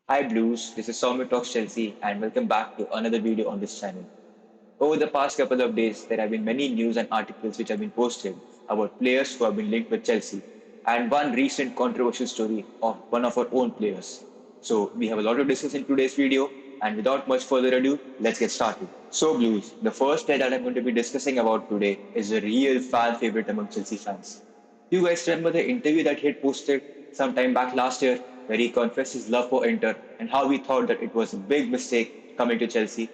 Hi Blues, this is Saumit of Chelsea and welcome back to another video on this channel. Over the past couple of days, there have been many news and articles which have been posted about players who have been linked with Chelsea and one recent controversial story of one of our own players. So we have a lot to discuss in today's video and without much further ado, let's get started. So Blues, the first player that I'm going to be discussing about today is a real fan favorite among Chelsea fans. You guys remember the interview that he had posted some time back last year where he confessed his love for Inter and how he thought that it was a big mistake coming to Chelsea?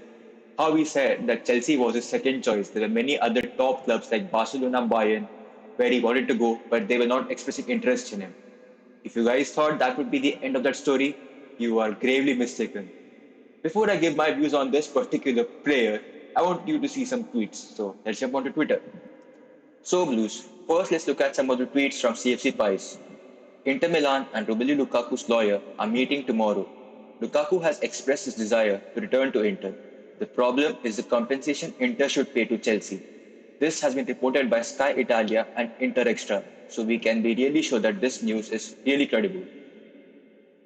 How he said that Chelsea was his second choice. There were many other top clubs like Barcelona, Bayern, where he wanted to go, but they were not expressing interest in him. If you guys thought that would be the end of that story, you are gravely mistaken. Before I give my views on this particular player, I want you to see some tweets. So let's jump onto Twitter. So Blues, first let's look at some of the tweets from CFC Pies. Inter Milan and Romelu Lukaku's lawyer are meeting tomorrow. Lukaku has expressed his desire to return to Inter. The problem is the compensation Inter should pay to Chelsea. This has been reported by Sky Italia and Inter Extra, so we can be really sure that this news is really credible.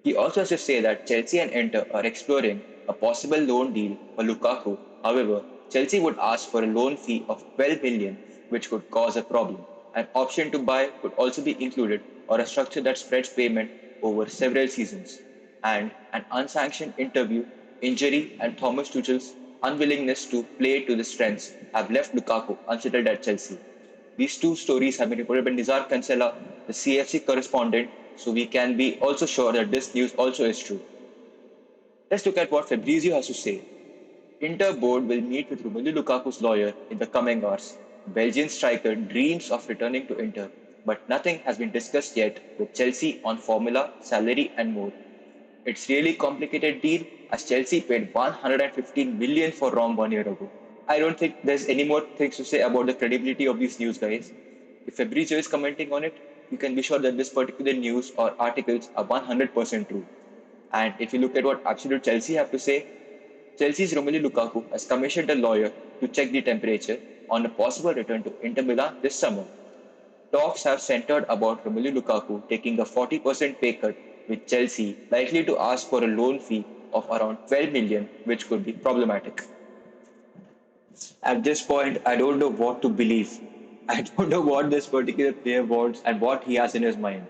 He also has to say that Chelsea and Inter are exploring a possible loan deal for Lukaku. However, Chelsea would ask for a loan fee of 12 million, which could cause a problem. An option to buy could also be included, or a structure that spreads payment over several seasons. And an unsanctioned interview, injury, and Thomas Tuchel's unwillingness to play to the strengths have left Lukaku unsettled at Chelsea. These two stories have been reported by Nizar Kansela, the CFC correspondent, so we can be also sure that this news also is true. Let's look at what Fabrizio has to say. Inter board will meet with Romelu Lukaku's lawyer in the coming hours. Belgian striker dreams of returning to Inter, but nothing has been discussed yet with Chelsea on formula, salary, and more. It's really complicated deal as Chelsea paid 115 million for Rom 1 year ago. I don't think there's any more things to say about the credibility of these news, guys. If Fabrizio is commenting on it, you can be sure that this particular news or articles are 100% true. And if you look at what Absolute Chelsea have to say, Chelsea's Romelu Lukaku has commissioned a lawyer to check the temperature on a possible return to Inter Milan this summer. Talks have centered about Romelu Lukaku taking a 40% pay cut, with Chelsea likely to ask for a loan fee of around 12 million, which could be problematic. At this point, I don't know what to believe. I don't know what this particular player wants and what he has in his mind.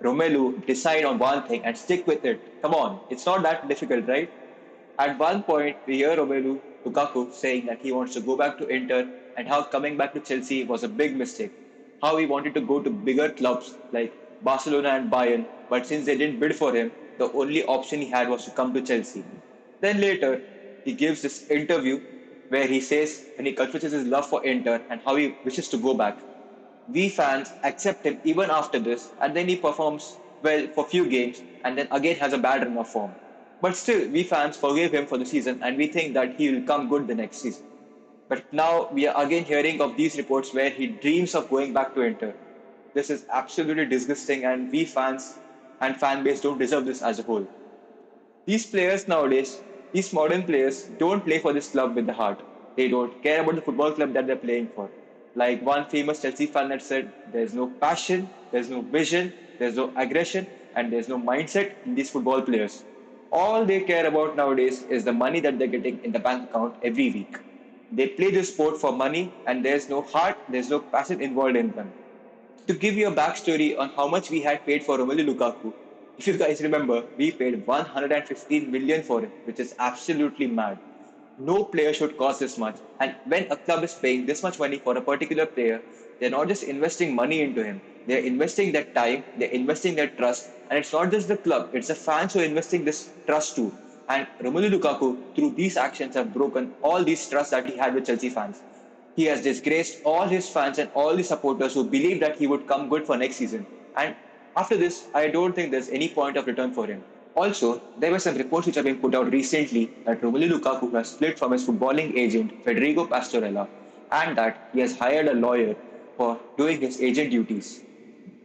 Romelu, decide on one thing and stick with it. Come on, it's not that difficult, right? At one point, we hear Romelu Lukaku saying that he wants to go back to Inter and how coming back to Chelsea was a big mistake. How he wanted to go to bigger clubs like Barcelona and Bayern, but since they didn't bid for him, the only option he had was to come to Chelsea. Then later, he gives this interview where he says and he confesses his love for Inter and how he wishes to go back. We fans accept him even after this, and then he performs well for few games and then again has a bad run of form. But still, we fans forgive him for the season and we think that he will come good the next season. But now we are again hearing of these reports where he dreams of going back to Inter. This is absolutely disgusting, and we fans and fan base don't deserve this as a whole. These players nowadays, these modern players, don't play for this club with the heart. They don't care about the football club that they're playing for. Like one famous Chelsea fan that said, there's no passion, there's no vision, there's no aggression, and there's no mindset in these football players. All they care about nowadays is the money that they're getting in the bank account every week. They play this sport for money, and there's no heart, there's no passion involved in them. To give you a backstory on how much we had paid for Romelu Lukaku, if you guys remember, we paid 115 million for him, which is absolutely mad. No player should cost this much. And when a club is paying this much money for a particular player, they're not just investing money into him. They're investing their time, they're investing their trust. And it's not just the club, it's the fans who are investing this trust too. And Romelu Lukaku, through these actions, have broken all these trusts that he had with Chelsea fans. He has disgraced all his fans and all the supporters who believed that he would come good for next season. And after this, I don't think there's any point of return for him. Also, there were some reports which have been put out recently that Romelu Lukaku has split from his footballing agent Federico Pastorella and that he has hired a lawyer for doing his agent duties.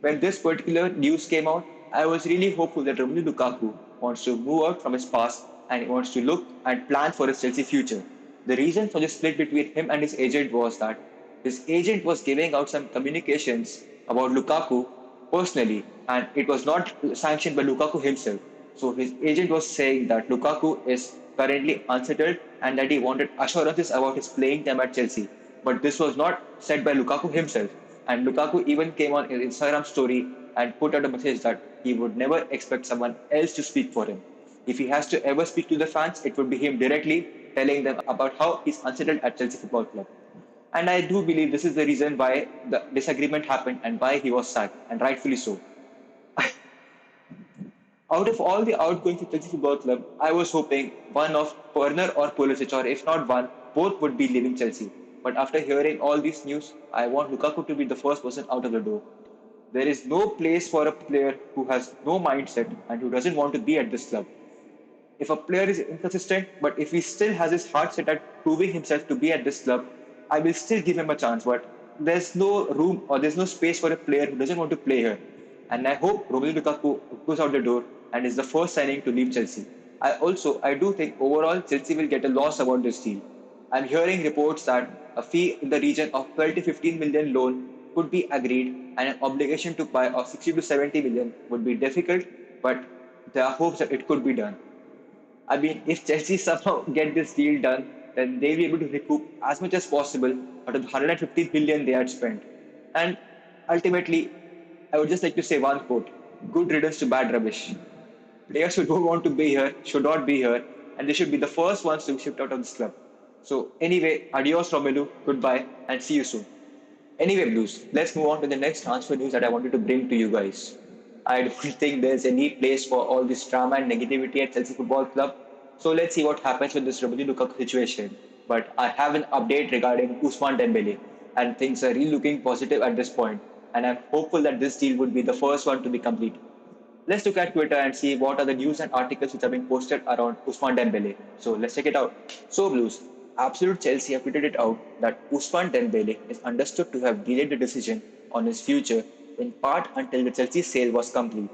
When this particular news came out, I was really hopeful that Romelu Lukaku wants to move out from his past and he wants to look and plan for his Chelsea future. The reason for the split between him and his agent was that his agent was giving out some communications about Lukaku personally, and it was not sanctioned by Lukaku himself. So his agent was saying that Lukaku is currently unsettled and that he wanted assurances about his playing time at Chelsea. But this was not said by Lukaku himself. And Lukaku even came on his Instagram story and put out a message that he would never expect someone else to speak for him. If he has to ever speak to the fans, it would be him directly telling them about how he's unsettled at Chelsea Football Club. And I do believe this is the reason why the disagreement happened and why he was sacked, and rightfully so. Out of all the outgoing for Chelsea Football Club, I was hoping one of Werner or Pulisic, or if not one, both would be leaving Chelsea. But after hearing all these news, I want Lukaku to be the first person out of the door. There is no place for a player who has no mindset and who doesn't want to be at this club. If a player is inconsistent, but if he still has his heart set at proving himself to be at this club, I will still give him a chance. But there's no room or there's no space for a player who doesn't want to play here. And I hope Romelu Lukaku goes out the door and is the first signing to leave Chelsea. I do think overall Chelsea will get a loss about this deal. I'm hearing reports that a fee in the region of 12 to 15 million loan could be agreed and an obligation to buy of 60 to 70 million would be difficult, but there are hopes that it could be done. I mean, if Chelsea somehow get this deal done, then they'll be able to recoup as much as possible out of the 150 billion they had spent. And ultimately, I would just like to say one quote: "Good riddance to bad rubbish." Players who don't want to be here should not be here, and they should be the first ones to be shipped out of this club. So anyway, adios Romelu, goodbye, and see you soon. Anyway, Blues, let's move on to the next transfer news that I wanted to bring to you guys. I don't think there's any place for all this drama and negativity at Chelsea Football Club. So let's see what happens with this Romelu Lukaku situation. But I have an update regarding Ousmane Dembele, and things are really looking positive at this point. And I'm hopeful that this deal would be the first one to be completed. Let's look at Twitter and see what are the news and articles which have been posted around Ousmane Dembele. So let's check it out. So Blues, Absolute Chelsea have tweeted it out that Ousmane Dembele is understood to have delayed the decision on his future in part until the Chelsea sale was complete.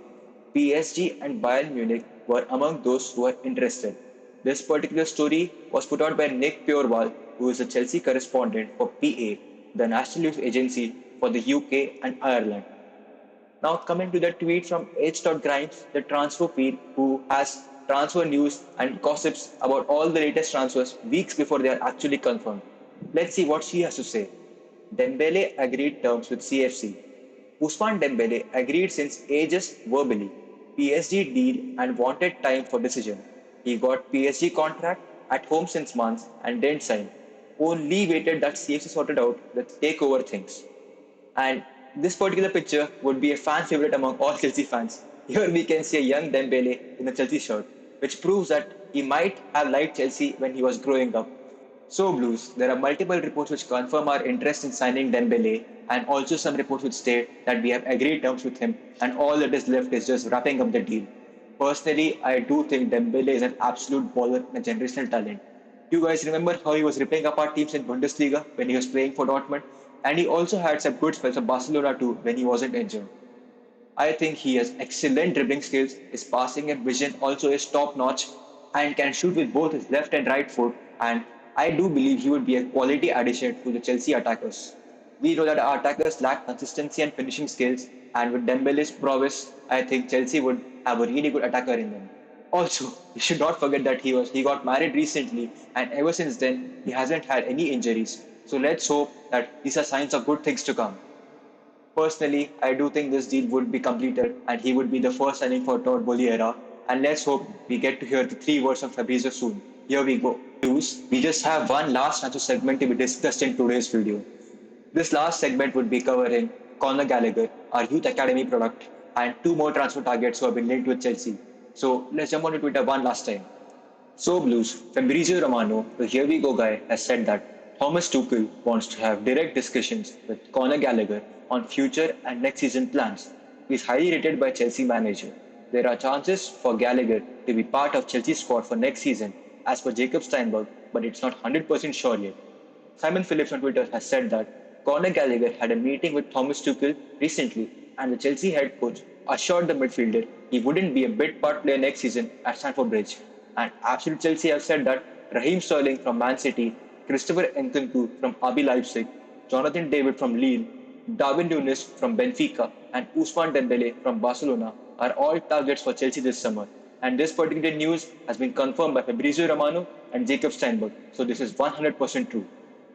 PSG and Bayern Munich were among those who were interested. This particular story was put out by Nick Purewal, who is a Chelsea correspondent for PA, the national news agency for the UK and Ireland. Now coming to the tweet from H.Grimes, the transfer feed, who has transfer news and gossips about all the latest transfers weeks before they are actually confirmed. Let's see what she has to say. Dembele agreed terms with CFC. Ousmane Dembele agreed since ages verbally. PSG deal and wanted time for decision. He got PSG contract at home since months and didn't sign. Only waited that CFC sorted out the takeover things. And this particular picture would be a fan favorite among all Chelsea fans. Here we can see a young Dembele in a Chelsea shirt, which proves that he might have liked Chelsea when he was growing up. So Blues, there are multiple reports which confirm our interest in signing Dembele, and also some reports which state that we have agreed terms with him and all that is left is just wrapping up the deal. Personally, I do think Dembele is an absolute baller and a generational talent. You guys remember how he was ripping apart teams in Bundesliga when he was playing for Dortmund? And he also had some good spells for Barcelona too when he wasn't injured. I think he has excellent dribbling skills, his passing and vision also is top notch, and can shoot with both his left and right foot. And I do believe he would be a quality addition to the Chelsea attackers. We know that our attackers lack consistency and finishing skills, and with Dembele's prowess, I think Chelsea would have a really good attacker in them. Also, we should not forget that he got married recently, and ever since then he hasn't had any injuries. So let's hope that these are signs of good things to come. Personally, I do think this deal would be completed and he would be the first signing for Todd Boliera. And let's hope we get to hear the three words of Fabrizio soon. Here we go. News. We just have one last transfer segment to be discussed in today's video. This last segment would be covering Conor Gallagher, our youth academy product, and two more transfer targets who have been linked with Chelsea. So let's jump onto Twitter one last time. So Blues, Fabrizio Romano, the Here We Go guy, has said that Thomas Tuchel wants to have direct discussions with Conor Gallagher on future and next season plans. He is highly rated by Chelsea manager. There are chances for Gallagher to be part of Chelsea's squad for next season, as per Jacob Steinberg, but it's not 100% sure yet. Simon Phillips on Twitter has said that Conor Gallagher had a meeting with Thomas Tuchel recently, and the Chelsea head coach assured the midfielder he wouldn't be a bit part player next season at Stamford Bridge. And Absolute Chelsea have said that Raheem Sterling from Man City, Christopher Nkunku from RB Leipzig, Jonathan David from Lille, Darwin Núñez from Benfica, and Ousmane Dembele from Barcelona are all targets for Chelsea this summer. And this particular news has been confirmed by Fabrizio Romano and Jacob Steinberg. So this is 100% true.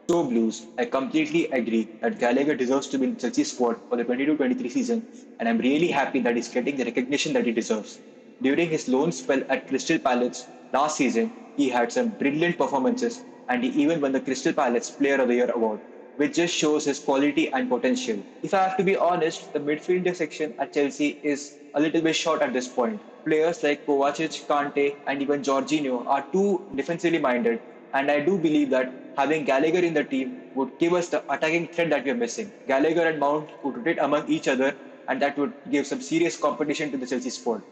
So Blues, I completely agree that Gallagher deserves to be in Chelsea's squad for the 22-23 season, and I'm really happy that he's getting the recognition that he deserves. During his loan spell at Crystal Palace last season, he had some brilliant performances, and he even won the Crystal Palace Player of the Year award, which just shows his quality and potential. If I have to be honest, the midfielder section at Chelsea is a little bit short at this point. Players like Kovacic, Kante, and even Jorginho are too defensively minded, and I do believe that having Gallagher in the team would give us the attacking threat that we are missing. Gallagher and Mount would rotate among each other, and that would give some serious competition to the Chelsea squad.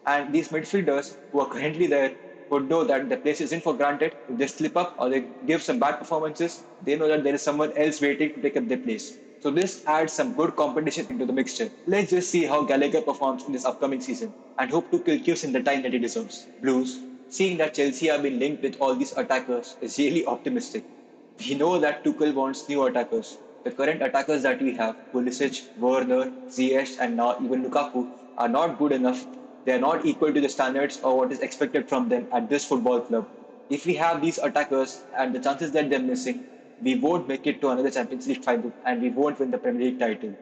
And these midfielders who are currently there would know that the place isn't for granted. If they slip up or they give some bad performances, they know that there is someone else waiting to take up their place. So this adds some good competition into the mixture. Let's just see how Gallagher performs in this upcoming season and hope Tuchel gives him the time that he deserves. Blues, seeing that Chelsea have been linked with all these attackers is really optimistic. We know that Tuchel wants new attackers. The current attackers that we have, Pulisic, Werner, Ziyech, and now even Lukaku, are not good enough. They are not equal to the standards or what is expected from them at this football club. If we have these attackers and the chances that they're missing, we won't make it to another Champions League final and we won't win the Premier League title.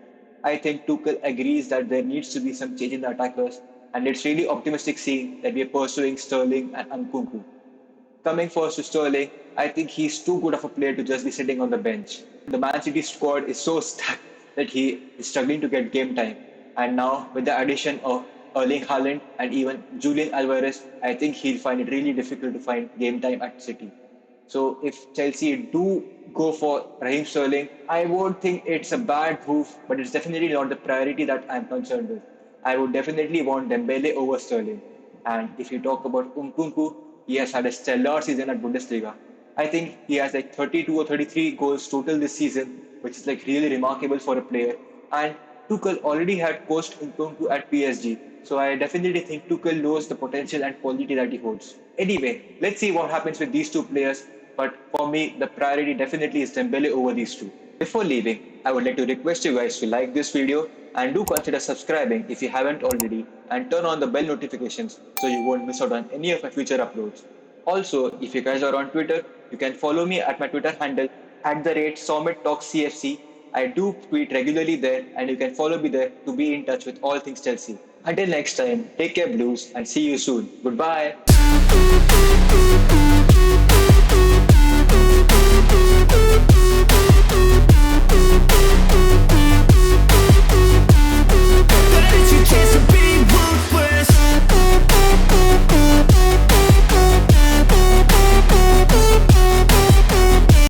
I think Tuchel agrees that there needs to be some change in the attackers, and it's really optimistic seeing that we are pursuing Sterling and Nkunku. Coming first to Sterling, I think he's too good of a player to just be sitting on the bench. The Man City squad is so stacked that he is struggling to get game time. And now, with the addition of Erling Haaland and even Julian Alvarez, I think he'll find it really difficult to find game time at City. So if Chelsea do go for Raheem Sterling, I won't think it's a bad move, but it's definitely not the priority that I'm concerned with. I would definitely want Dembele over Sterling. And if you talk about Nkunku, he has had a stellar season at Bundesliga. I think he has like 32 or 33 goals total this season, which is like really remarkable for a player. And Tuchel already had coached Nkunku at PSG, so I definitely think Tuchel knows the potential and quality that he holds. Anyway, let's see what happens with these two players. But for me, the priority definitely is Dembele over these two. Before leaving, I would like to request you guys to like this video and do consider subscribing if you haven't already, and turn on the bell notifications so you won't miss out on any of my future uploads. Also, if you guys are on Twitter, you can follow me at my Twitter handle at the rate SaumitTalksCFC. I do tweet regularly there, and you can follow me there to be in touch with all things Chelsea. Until next time, take care Blues and see you soon. Goodbye.